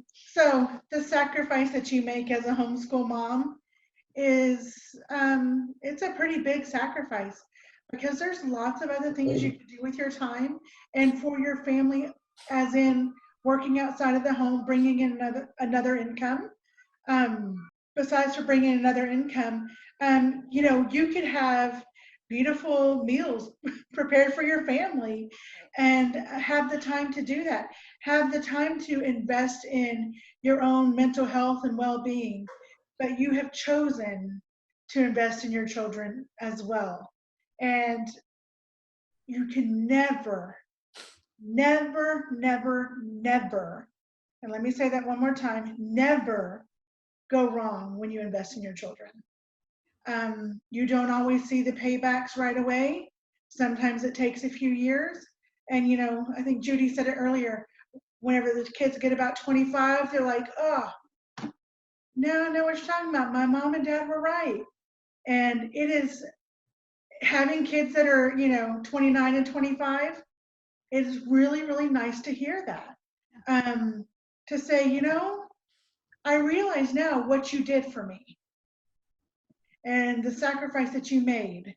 So the sacrifice that you make as a homeschool mom is it's a pretty big sacrifice because there's lots of other things you can do with your time and for your family, as in working outside of the home, bringing in another income. Besides for bringing in another income, you could have beautiful meals prepared for your family and have the time to do that. Have the time to invest in your own mental health and well-being, but you have chosen to invest in your children as well. And you can never, never, never, never, and let me say that one more time, never go wrong when you invest in your children. You don't always see the paybacks right away. Sometimes it takes a few years. And, I think Judy said it earlier, whenever the kids get about 25, they're like, oh, now I know what you're talking about. My mom and dad were right. And it is having kids that are, 29 and 25, it's really, really nice to hear that. To say, I realize now what you did for me and the sacrifice that you made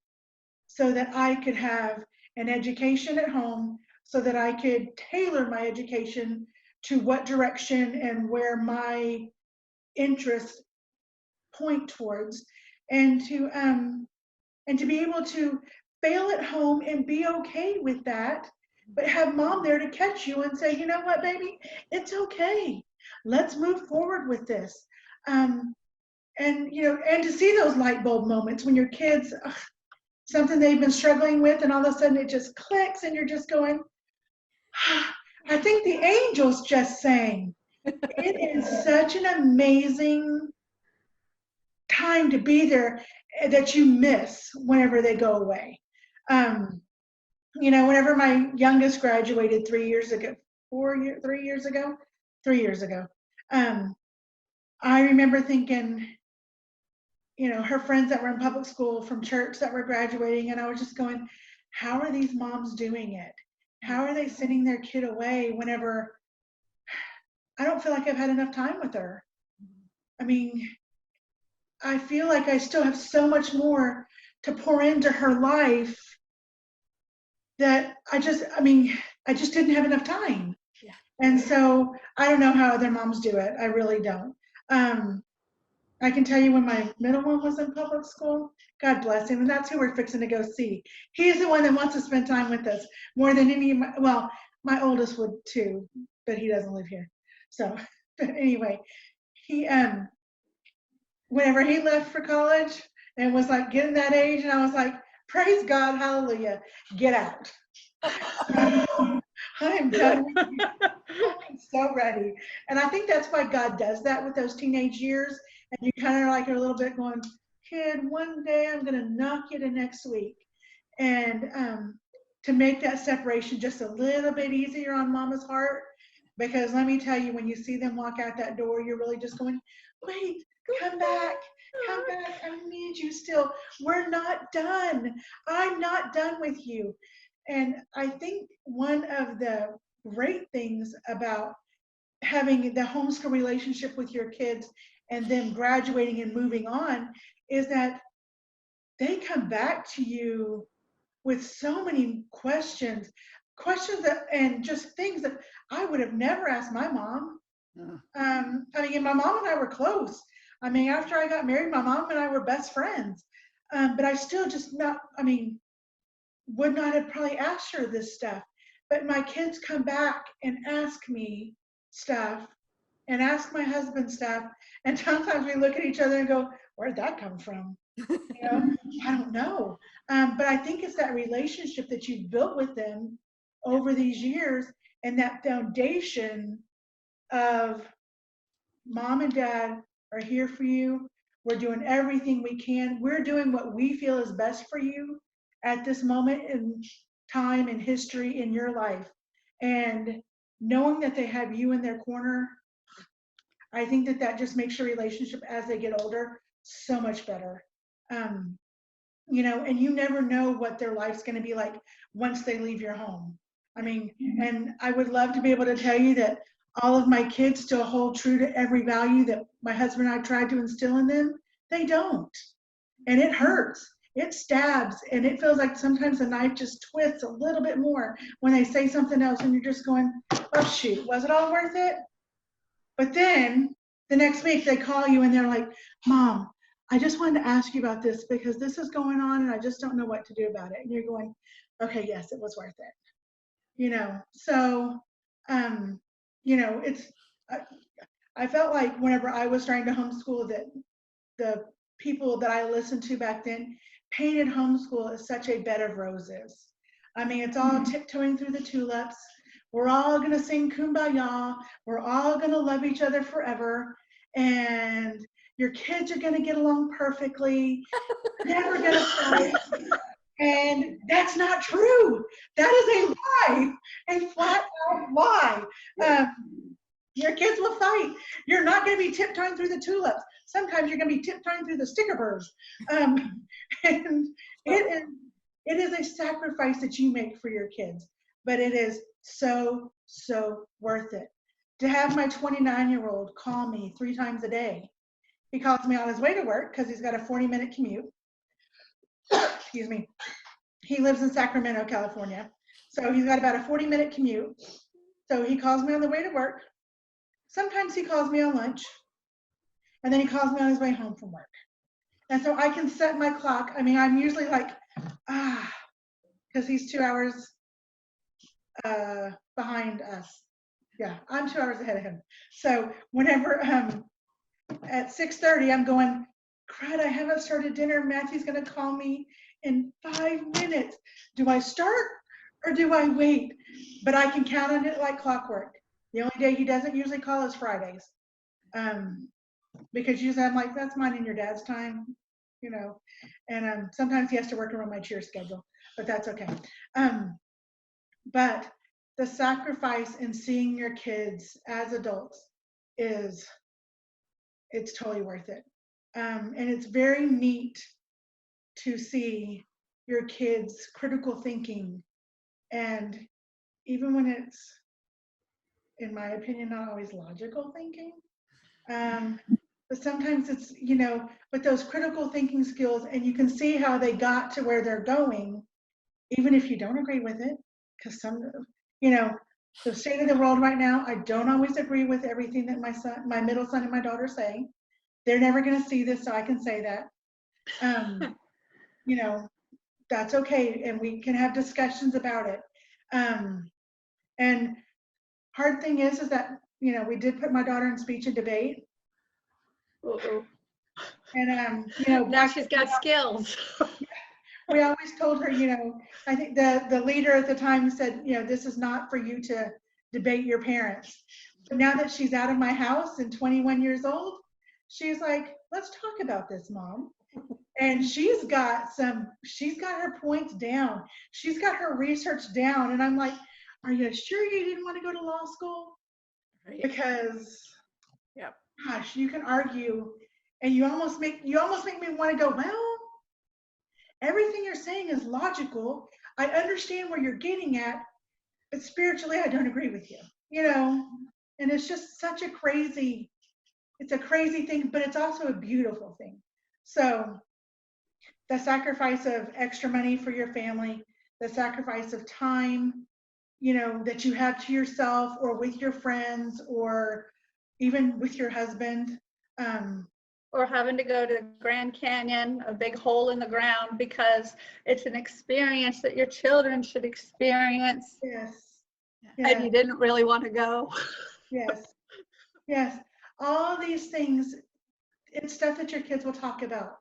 so that I could have an education at home, so that I could tailor my education to what direction and where my interests point towards, and to be able to fail at home and be okay with that, but have mom there to catch you and say, you know what, baby, it's okay. Let's move forward with this. And to see those light bulb moments when your kids, something they've been struggling with, and all of a sudden it just clicks, and you're just going, I think the angels just sang. It is such an amazing time to be there that you miss whenever they go away. Whenever my youngest graduated 3 years ago, 3 years ago, I remember thinking, her friends that were in public school from church that were graduating, and I was just going, how are these moms doing it? How are they sending their kid away whenever I don't feel like I've had enough time with her? I mean, I feel like I still have so much more to pour into her life that I just didn't have enough time. Yeah. And so I don't know how other moms do it. I really don't. I can tell you when my middle one was in public school, God bless him, and that's who we're fixing to go see. He's the one that wants to spend time with us more than any of my oldest would too, but he doesn't live here. So, but anyway, he whenever he left for college and was like getting that age, and I was like, praise God, hallelujah, get out. I'm done with you. I'm so ready. And I think that's why God does that with those teenage years. And you kind of like are a little bit going, kid, one day I'm going to knock you to next week. And to make that separation just a little bit easier on mama's heart. Because let me tell you, when you see them walk out that door, you're really just going, wait, come back, I need you still. We're not done. I'm not done with you. And I think one of the great things about having the homeschool relationship with your kids and them graduating and moving on is that they come back to you with so many questions that, and just things that I would have never asked my mom. My mom and I were close. After I got married, my mom and I were best friends. But I still just would not have probably asked her this stuff. But my kids come back and ask me stuff and ask my husband stuff. And sometimes we look at each other and go, where'd that come from? I don't know. But I think it's that relationship that you've built with them over these years, and that foundation of mom and dad are here for you. We're doing everything we can. We're doing what we feel is best for you at this moment in time and history in your life. And knowing that they have you in their corner, I think that just makes your relationship as they get older so much better. And you never know what their life's going to be like once they leave your home. And I would love to be able to tell you that all of my kids still hold true to every value that my husband and I tried to instill in them? They don't. And it hurts. It stabs. And it feels like sometimes the knife just twists a little bit more when they say something else and you're just going, oh shoot, was it all worth it? But then the next week they call you and they're like, Mom, I just wanted to ask you about this because this is going on and I just don't know what to do about it. And you're going, okay, yes, it was worth it. You know, so, you know, I felt like whenever I was trying to homeschool that the people that I listened to back then painted homeschool as such a bed of roses. I mean, it's all tiptoeing through the tulips. We're all going to sing Kumbaya. We're all going to love each other forever. And your kids are going to get along perfectly. You're never going to fight. And that's not true. That is a lie, a flat out lie. Your kids will fight. You're not going to be tiptoeing through the tulips. Sometimes you're going to be tiptoeing through the sticker burrs. And it is a sacrifice that you make for your kids, but it is so, so worth it. To have my 29-year-old call me 3 times a day. He calls me on his way to work because he's got a 40-minute commute. Excuse me. He lives in Sacramento, California. So he's got about a 40-minute commute. So he calls me on the way to work. Sometimes he calls me on lunch. And then he calls me on his way home from work. And so I can set my clock. I mean, I'm usually like, because he's 2 hours behind us. Yeah, I'm 2 hours ahead of him. So whenever at 6:30, I'm going, crud, I haven't started dinner. Matthew's going to call me in 5 minutes. Do I start or do I wait? But I can count on it like clockwork. The only day he doesn't usually call is Fridays. Because usually I'm like, that's mine and your dad's time, you know. And sometimes he has to work around my cheer schedule, but that's okay. But the sacrifice in seeing your kids as adults it's totally worth it. And it's very neat to see your kids' critical thinking. And even when it's, in my opinion, not always logical thinking, but sometimes it's, you know, but those critical thinking skills, and you can see how they got to where they're going, even if you don't agree with it, because some, you know, the state of the world right now, I don't always agree with everything that my middle son and my daughter say. They're never going to see this, so I can say that. You know, that's okay, and we can have discussions about it. And hard thing is that, you know, we did put my daughter in speech and debate. Uh-oh. And you know, now she's got skills. We always told her, you know, I think the leader at the time said, you know, this is not for you to debate your parents. But now that she's out of my house and 21 years old, she's like, let's talk about this, Mom. And she's got her points down. She's got her research down. And I'm like, are you sure you didn't want to go to law school? Right. Because, yep. Gosh, you can argue, and you almost make me want to go, well, everything you're saying is logical. I understand where you're getting at, but spiritually, I don't agree with you. You know, and it's just such a crazy thing, but it's also a beautiful thing. So the sacrifice of extra money for your family, the sacrifice of time, you know, that you have to yourself or with your friends or even with your husband. Or having to go to Grand Canyon, a big hole in the ground, because it's an experience that your children should experience. Yes. And you didn't really want to go. Yes. Yes. All these things, it's stuff that your kids will talk about.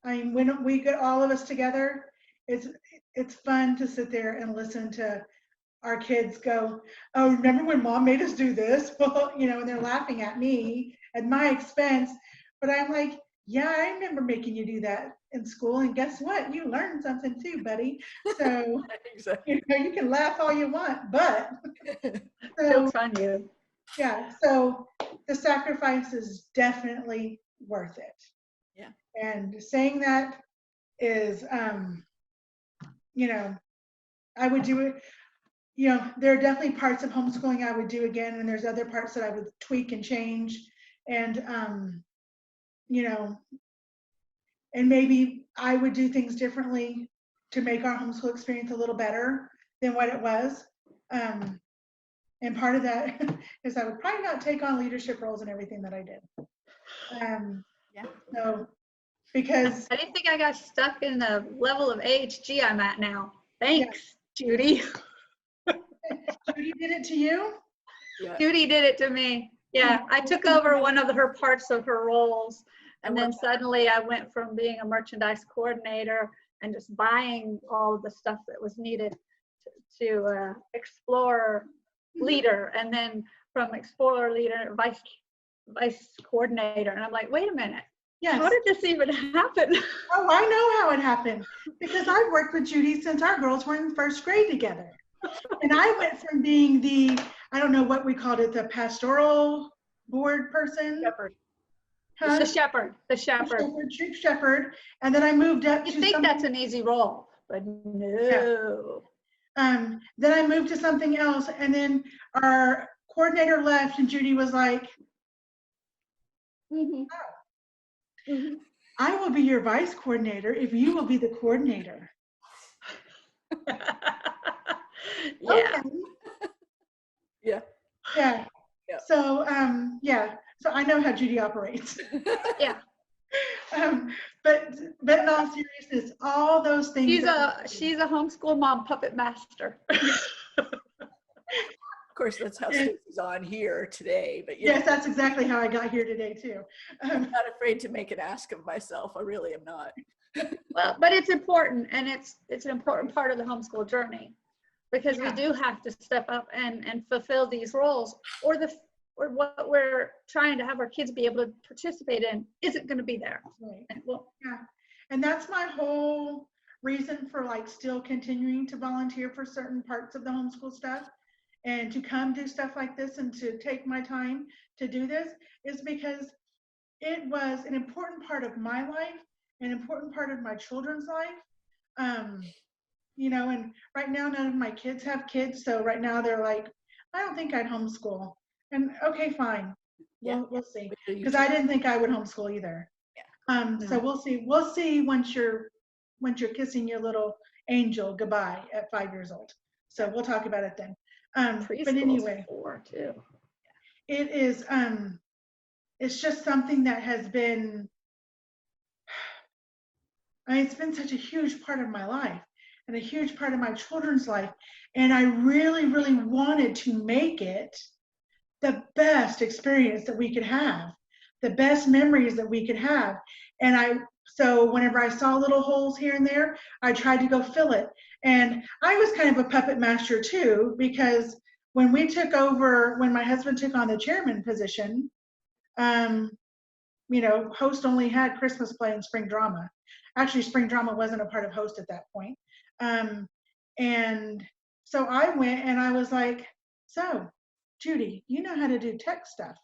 I mean, when we get all of us together, it's fun to sit there and listen to our kids go, oh, remember when Mom made us do this? Well, you know, and they're laughing at me at my expense. But I'm like, yeah, I remember making you do that in school. And guess what? You learned something too, buddy. So exactly. You know, you can laugh all you want, but joke's on you. Yeah, so the sacrifice is definitely worth it. Yeah. And saying that is, you know, I would do it. there are definitely parts of homeschooling I would do again, and there's other parts that I would tweak and change. And, and maybe I would do things differently to make our homeschool experience a little better than what it was. And part of that is I would probably not take on leadership roles in everything that I did. So, because I didn't think I got stuck in the level of AHG I'm at now. Thanks, Judy. Judy did it to you? Yeah. Judy did it to me. Yeah, I took over one of her parts of her roles. And then suddenly I went from being a merchandise coordinator and just buying all of the stuff that was needed to explorer leader. And then from explorer leader, vice coordinator. And I'm like, wait a minute. Yes. How did this even happen? Oh, I know how it happened, because I've worked with Judy since our girls were in first grade together. And I went from being I don't know what we called it, the pastoral board person. Shepherd. Huh? The shepherd. Troop shepherd. And then I moved up You think that's an easy role, but no. Yeah. Then I moved to something else, and then our coordinator left, and Judy was like, I will be your vice coordinator if you will be the coordinator. Yeah. Okay. Yeah. Yeah. Yeah. So, so I know how Judy operates. Yeah. But in all seriousness, all those things. She's a homeschool mom puppet master. Of course, that's how Stacey's on here today. But yes, that's exactly how I got here today too. I'm not afraid to make an ask of myself. I really am not. Well, but it's important, and it's an important part of the homeschool journey, because we do have to step up and fulfill these roles, or what we're trying to have our kids be able to participate in isn't going to be there. Right. Yeah. And that's my whole reason for still continuing to volunteer for certain parts of the homeschool stuff, and to come do stuff like this and to take my time to do this, is because it was an important part of my life, an important part of my children's life. And right now none of my kids have kids, so right now they're like, I don't think I'd homeschool. And okay, fine. We'll see. Because I didn't think I would homeschool either. Yeah. So we'll see. We'll see once you're kissing your little angel goodbye at 5 years old. So we'll talk about it then. But anyway, 4 too. it is it's just something that has been, it's been such a huge part of my life and a huge part of my children's life. And I really, really wanted to make it the best experience that we could have, the best memories that we could have. And so whenever I saw little holes here and there, I tried to go fill it. And I was kind of a puppet master too, because when my husband took on the chairman position, Host only had Christmas play and spring drama. Actually, spring drama wasn't a part of Host at that point. And so I went and I was like, so Judy, you know how to do tech stuff.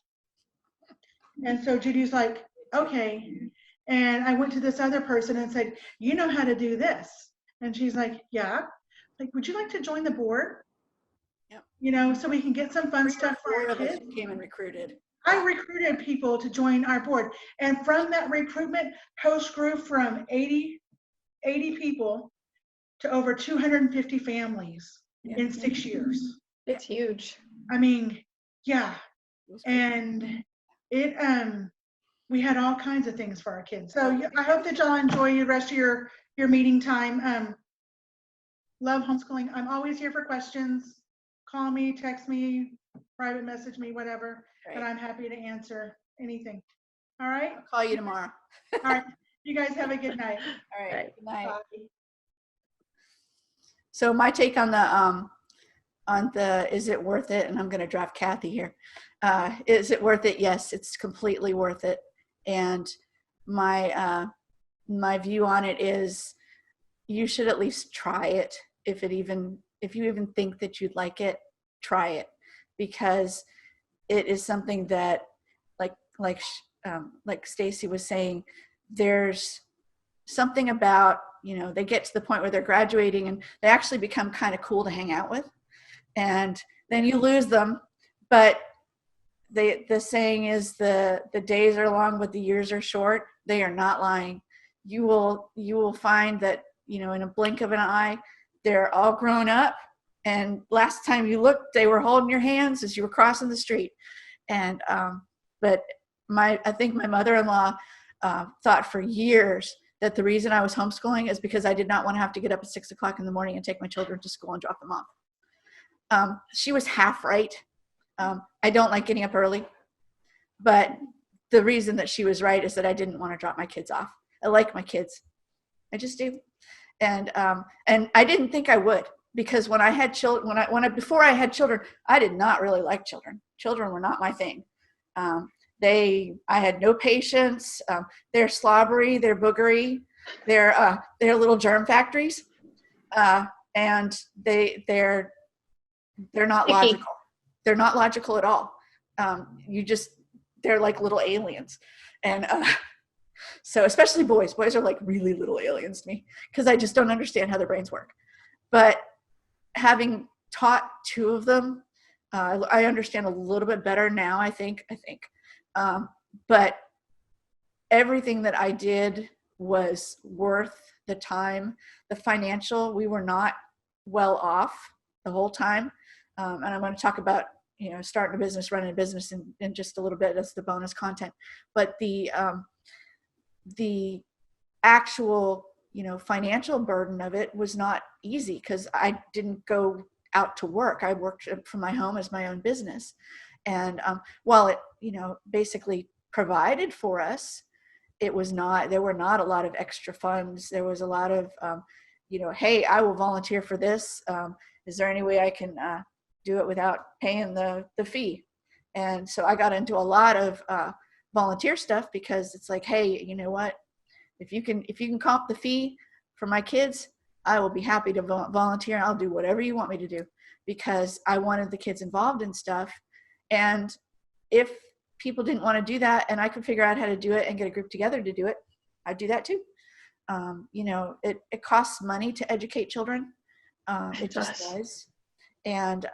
And so Judy's like, okay. And I went to this other person and said, you know how to do this. And she's like, yeah. Like, would you like to join the board? Yep. So we can get some fun stuff for our kids. Came and recruited. I recruited people to join our board. And from that recruitment, Host grew from 80 people to over 250 families in 6 years. It's huge. I mean, yeah. And we had all kinds of things for our kids. So I hope that y'all enjoy the rest of your meeting time. Love homeschooling. I'm always here for questions. Call me, text me, private message me, whatever. Right. And I'm happy to answer anything. All right? I'll call you tomorrow. All right. You guys have a good night. All right. Good night. Bye. So my take on the is it worth it? And I'm going to draft Kathy here. Is it worth it? Yes, it's completely worth it. And my view on it is you should at least try it. If you even think that you'd like it, try it, because it is something that like Stacey was saying, there's something about, they get to the point where they're graduating and they actually become kind of cool to hang out with. and then you lose them. But the saying is the days are long, but the years are short. They are not lying. You will find that, in a blink of an eye, they're all grown up. And last time you looked, they were holding your hands as you were crossing the street. And but I think my mother-in-law thought for years that the reason I was homeschooling is because I did not want to have to get up at 6 o'clock in the morning and take my children to school and drop them off. She was half right. I don't like getting up early, but the reason that she was right is that I didn't want to drop my kids off. I like my kids. I just do. And I didn't think I would, because when I had children, before I had children, I did not really like children. Children were not my thing. I had no patience. They're slobbery, they're boogery, they're little germ factories, and they're not logical. They're not logical at all. They're like little aliens, and so especially boys. Boys are like really little aliens to me, because I just don't understand how their brains work. But having taught two of them, I understand a little bit better now, I think. But everything that I did was worth the time. The financial, we were not well off the whole time. And I'm going to talk about, starting a business, running a business in just a little bit. That's the bonus content. But the actual, financial burden of it was not easy, because I didn't go out to work. I worked from my home as my own business. And while it, basically provided for us, there were not a lot of extra funds. There was a lot of, hey, I will volunteer for this. Is there any way I can do it without paying the fee? And so I got into a lot of volunteer stuff, because it's like, hey, you know what? If you can comp the fee for my kids, I will be happy to volunteer. I'll do whatever you want me to do, because I wanted the kids involved in stuff. And if people didn't want to do that and I could figure out how to do it and get a group together to do it, I'd do that too. It costs money to educate children. It just does. And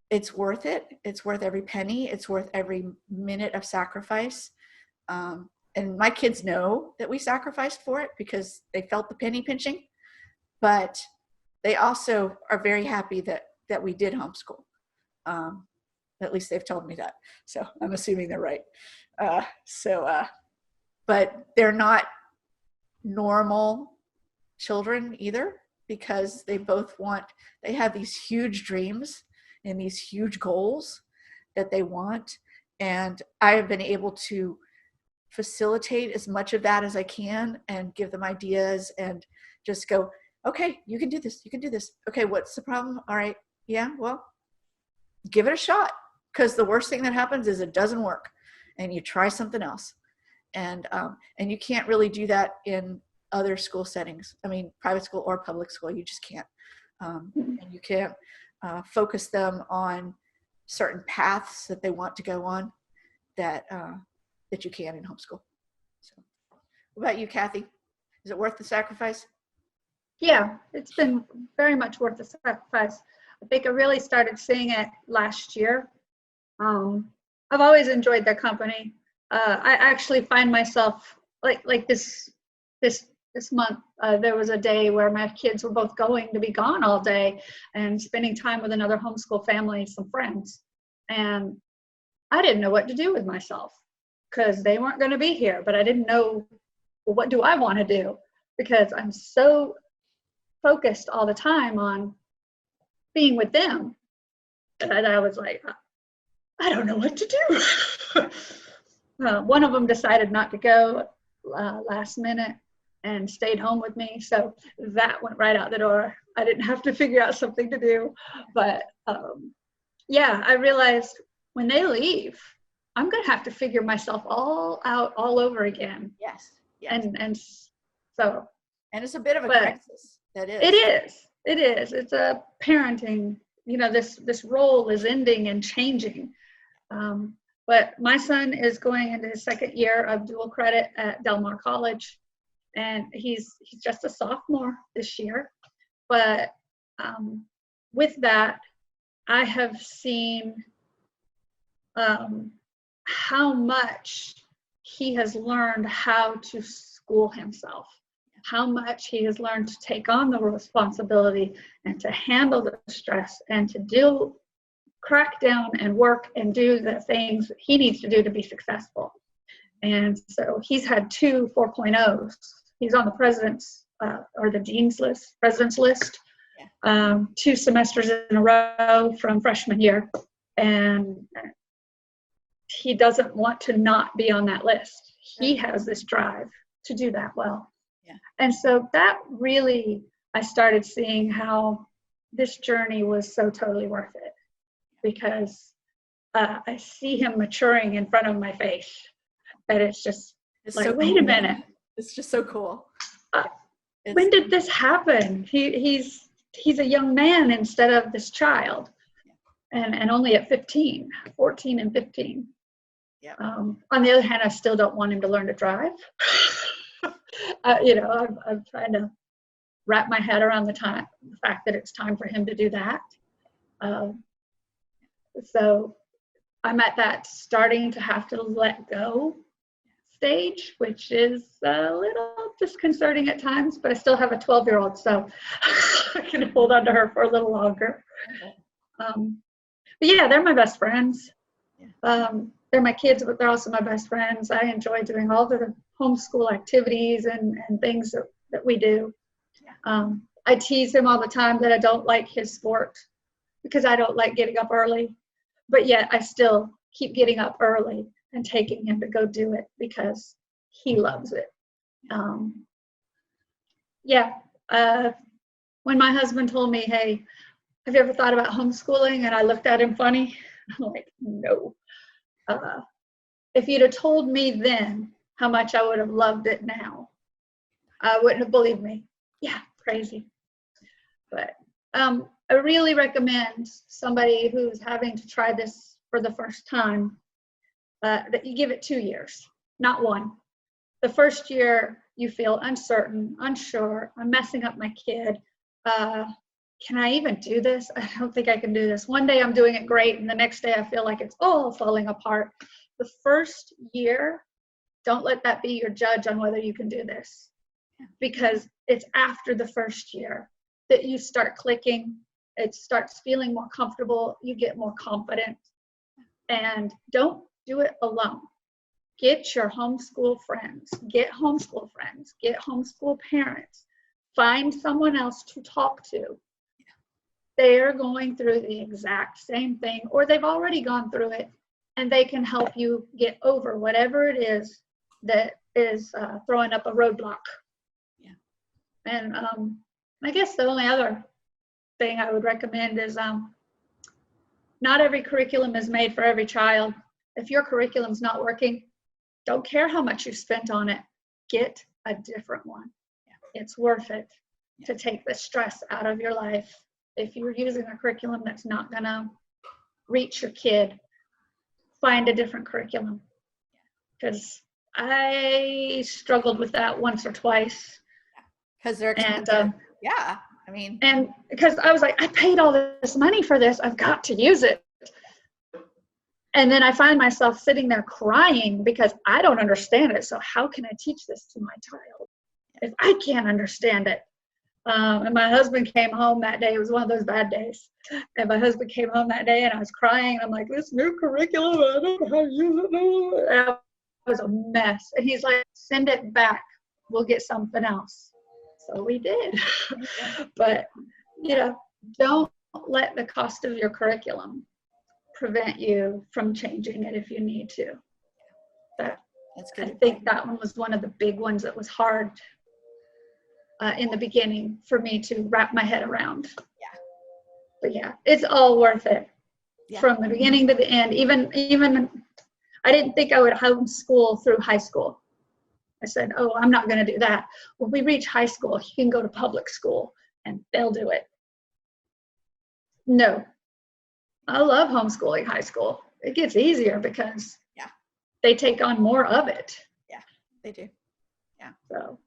it's worth it. It's worth every penny. It's worth every minute of sacrifice. And my kids know that we sacrificed for it, because they felt the penny pinching, but they also are very happy that we did homeschool. At least they've told me that. So I'm assuming they're right. But they're not normal children either, because they have these huge dreams and these huge goals that they want. And I have been able to facilitate as much of that as I can and give them ideas and just go, okay, you can do this. You can do this. Okay, what's the problem? All right. Yeah, well, give it a shot, because the worst thing that happens is it doesn't work and you try something else. And you can't really do that in other school settings. I mean, private school or public school, you just can't. And you can't focus them on certain paths that they want to go on that you can in homeschool. So, what about you, Kathy? Is it worth the sacrifice? Yeah, it's been very much worth the sacrifice. I think I really started seeing it last year. I've always enjoyed their company. I actually find myself like this month, there was a day where my kids were both going to be gone all day and spending time with another homeschool family, some friends. And I didn't know what to do with myself, because they weren't going to be here, but I didn't know, well, what do I want to do? Because I'm so focused all the time on being with them that I was like, I don't know what to do. One of them decided not to go last minute and stayed home with me. So that went right out the door. I didn't have to figure out something to do. But yeah, I realized when they leave, I'm going to have to figure myself all out all over again. Yes. And so. And it's a bit of a crisis. That is. It is. It's a parenting, this role is ending and changing. But my son is going into his second year of dual credit at Del Mar College, and he's just a sophomore this year. But with that, I have seen how much he has learned how to school himself, how much he has learned to take on the responsibility and to handle the stress and to crack down and work and do the things that he needs to do to be successful. And so he's had 2 4.0s. He's on the president's or the dean's list, president's list, 2 semesters in a row from freshman year. And he doesn't want to not be on that list. He has this drive to do that well. Yeah. And so that really, I started seeing how this journey was so totally worth it, because I see him maturing in front of my face. And it's just like, so wait cool. a minute. It's just so cool. When did this happen? He's a young man instead of this child. And only at 15, 14 and 15. Yeah. On the other hand, I still don't want him to learn to drive. I'm trying to wrap my head around the fact that it's time for him to do that. So I'm at that starting to have to let go stage, which is a little disconcerting at times, but I still have a 12-year-old, so I can hold on to her for a little longer. But yeah, they're my best friends. They're my kids, but they're also my best friends. I enjoy doing all the homeschool activities and things that we do. I tease him all the time that I don't like his sport because I don't like getting up early, but yet I still keep getting up early and taking him to go do it because he loves it. When my husband told me, hey, have you ever thought about homeschooling? And I looked at him funny. I'm like, no. If you'd have told me then how much I would have loved it now, I wouldn't have believed me. Yeah, crazy. But I really recommend somebody who's having to try this for the first time that you give it 2 years, not 1. The first year you feel uncertain, unsure, I'm messing up my kid. Can I even do this? I don't think I can do this. One day I'm doing it great, and the next day I feel like it's all falling apart. The first year, don't let that be your judge on whether you can do this, because it's after the first year that you start clicking. It starts feeling more comfortable. You get more confident, and don't do it alone. Get your homeschool friends, get homeschool friends, get homeschool parents, find someone else to talk to. They're going through the exact same thing, or they've already gone through it, and they can help you get over whatever it is that is throwing up a roadblock. Yeah. And I guess the only other thing I would recommend is not every curriculum is made for every child. If your curriculum's not working, don't care how much you spent on it. Get a different one. Yeah. It's worth it to take the stress out of your life. If you're using a curriculum that's not going to reach your kid, find a different curriculum. Because I struggled with that once or twice. Because they're expensive. And, yeah, I mean. And because I was like, I paid all this money for this. I've got to use it. And then I find myself sitting there crying because I don't understand it. So how can I teach this to my child if I can't understand it? And my husband came home that day. It was one of those bad days. And my husband came home that day and I was crying. I'm like, this new curriculum, I don't know how to use it. And it was a mess. And he's like, send it back. We'll get something else. So we did. But, don't let the cost of your curriculum prevent you from changing it if you need to. But that's good. I think that one was one of the big ones that was hard in the beginning for me to wrap my head around. Yeah. But yeah, it's all worth it. Yeah. From the beginning to the end. Even I didn't think I would homeschool through high school. I said, oh, I'm not going to do that. When we reach high school, you can go to public school and they'll do it. No. I love homeschooling high school. It gets easier because they take on more of it. Yeah, they do. Yeah. So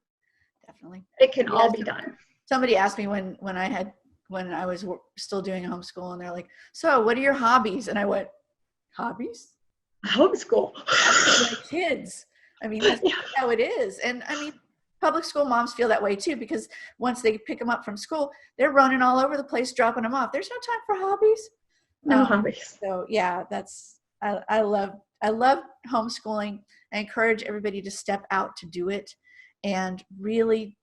definitely. It can all be done. Somebody asked me when I had when I was still doing homeschool, and they're like, so what are your hobbies? And I went, hobbies? Homeschool. My kids. I mean, that's how it is. And I mean, public school moms feel that way too, because once they pick them up from school, they're running all over the place, dropping them off. There's no time for hobbies. No hobbies. So yeah, I love homeschooling. I encourage everybody to step out to do it and really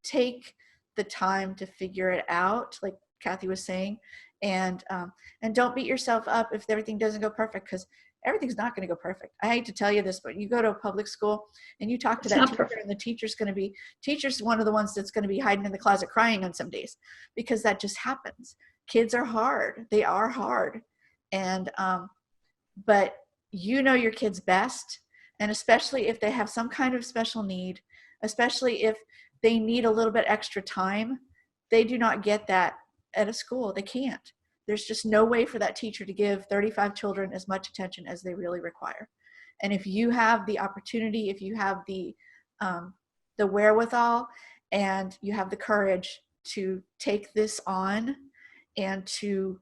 take the time to figure it out, like Kathy was saying, and don't beat yourself up if everything doesn't go perfect, because everything's not going to go perfect. I hate to tell you this, but you go to a public school and you talk to that teacher, and the teacher's one of the ones that's going to be hiding in the closet crying on some days, because that just happens. Kids are hard. They are hard. And, but you know your kids best. And especially if they have some kind of special need, especially if they need a little bit extra time, they do not get that at a school. They can't. There's just no way for that teacher to give 35 children as much attention as they really require. And if you have the opportunity, if you have the wherewithal and you have the courage to take this on and to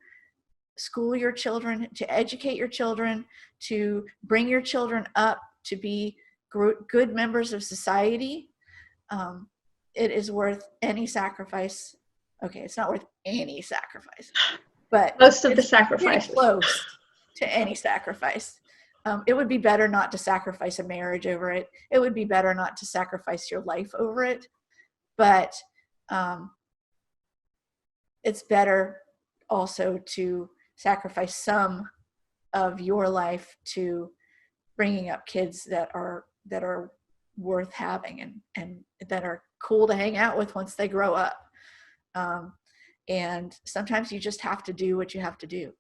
school your children, to educate your children, to bring your children up to be good members of society, it is worth any sacrifice. Okay, it's not worth any sacrifice, but most of the sacrifices. Close to any sacrifice. It would be better not to sacrifice a marriage over it. It would be better not to sacrifice your life over it. But it's better also to sacrifice some of your life to bringing up kids that are worth having and that are cool to hang out with once they grow up. And sometimes you just have to do what you have to do,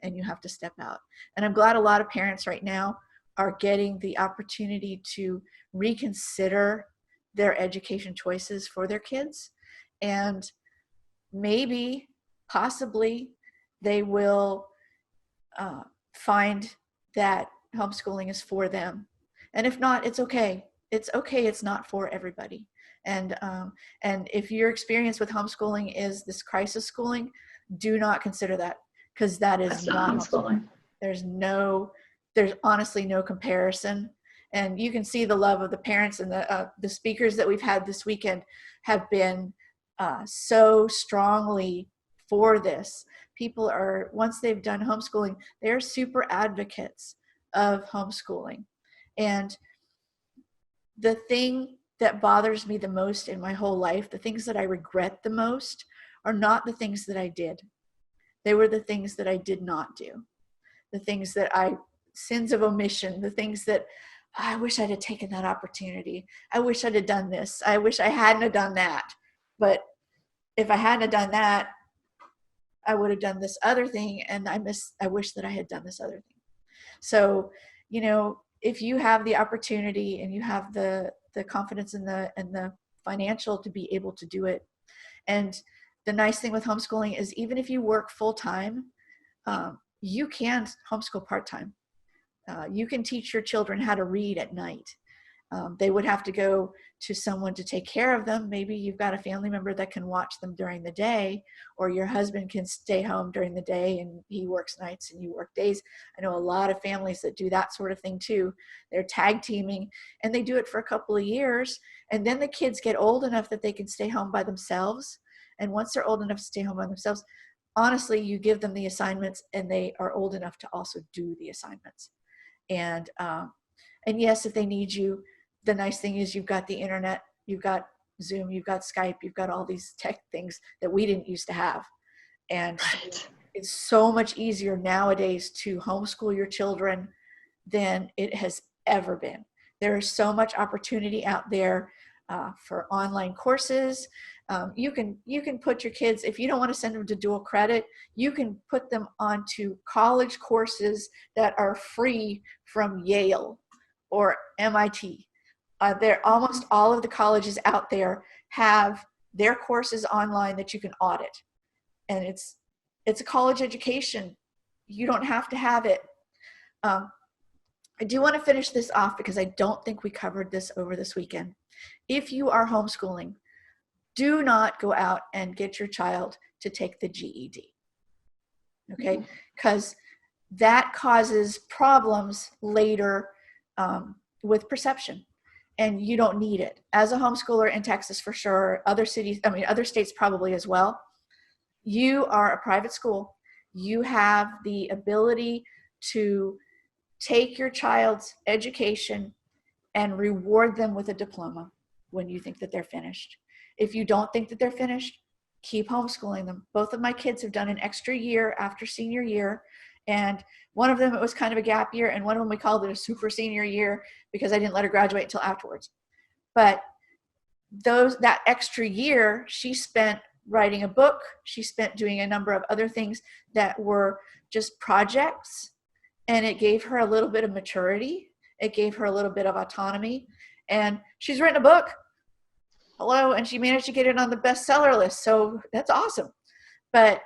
and you have to step out. And I'm glad a lot of parents right now are getting the opportunity to reconsider their education choices for their kids. And maybe, possibly, they will find that homeschooling is for them. And if not, it's okay. It's okay. It's not for everybody. And if your experience with homeschooling is this crisis schooling, do not consider that, because that is not homeschooling. There's honestly no comparison. And you can see the love of the parents, and the speakers that we've had this weekend have been so strongly for this. People are, once they've done homeschooling, they're super advocates of homeschooling. And the thing that bothers me the most in my whole life, the things that I regret the most, are not the things that I did. They were the things that I did not do. The things that sins of omission, the things that I wish I'd have taken that opportunity. I wish I'd have done this. I wish I hadn't have done that. But if I hadn't have done that, I would have done this other thing, and I wish that I had done this other thing. So, if you have the opportunity and you have the confidence and the financial to be able to do it. And the nice thing with homeschooling is, even if you work full time, you can homeschool part-time. You can teach your children how to read at night. They would have to go to someone to take care of them. Maybe you've got a family member that can watch them during the day, or your husband can stay home during the day and he works nights and you work days. I know a lot of families that do that sort of thing too. They're tag teaming, and they do it for a couple of years, and then the kids get old enough that they can stay home by themselves. And once they're old enough to stay home by themselves, honestly, you give them the assignments and they are old enough to also do the assignments. And yes, if they need you, the nice thing is you've got the internet, you've got Zoom, you've got Skype, you've got all these tech things that we didn't used to have. And right. It's so much easier nowadays to homeschool your children than it has ever been. There is so much opportunity out there for online courses. You can put your kids, if you don't want to send them to dual credit, you can put them onto college courses that are free from Yale or MIT. Almost all of the colleges out there have their courses online that you can audit. And it's a college education. You don't have to have it. I do want to finish this off because I don't think we covered this over this weekend. If you are homeschooling, do not go out and get your child to take the GED. Okay, because that causes problems later with perception, and you don't need it. As a homeschooler in Texas, for sure, other cities, I mean, other states probably as well, you are a private school. You have the ability to take your child's education and reward them with a diploma when you think that they're finished. If you don't think that they're finished, keep homeschooling them. Both of my kids have done an extra year after senior year, and one of them, it was kind of a gap year, and one of them we called it a super senior year because I didn't let her graduate until afterwards. But that extra year she spent writing a book, she spent doing a number of other things that were just projects, and it gave her a little bit of maturity, it gave her a little bit of autonomy, and she's written a book. Hello, and she managed to get it on the bestseller list, so that's awesome. But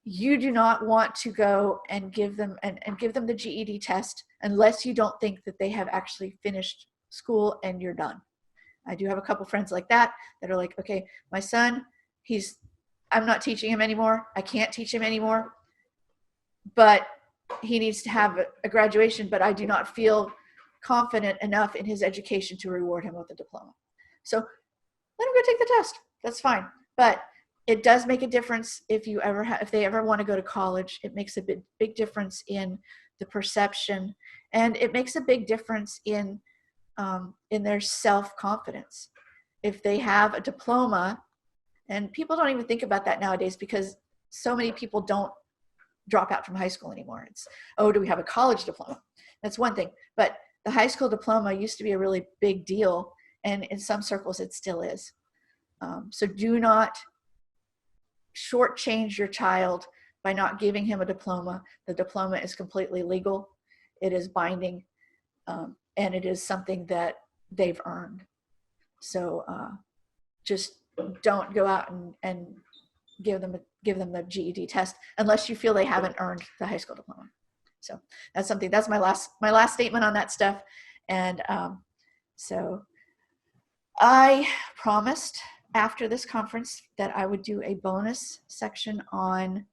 you do not want to go and give them the GED test unless you don't think that they have actually finished school and you're done. I do have a couple friends like that are like, okay, my son, I'm not teaching him anymore. I can't teach him anymore, but he needs to have a graduation, but I do not feel confident enough in his education to reward him with a diploma. So let him go take the test. That's fine. But it does make a difference if they ever want to go to college. It makes a big difference in the perception, and it makes a big difference in their self-confidence. If they have a diploma, and people don't even think about that nowadays because so many people don't drop out from high school anymore. It's, oh, do we have a college diploma? That's one thing. But the high school diploma used to be a really big deal, and in some circles it still is. So do not shortchange your child by not giving him a diploma. The diploma is completely legal. It is binding, and it is something that they've earned. So just don't go out and give them the GED test unless you feel they haven't earned the high school diploma. So that's my last statement on that stuff. And so I promised after this conference that I would do a bonus section on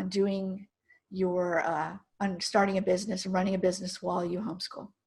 doing on starting a business and running a business while you homeschool.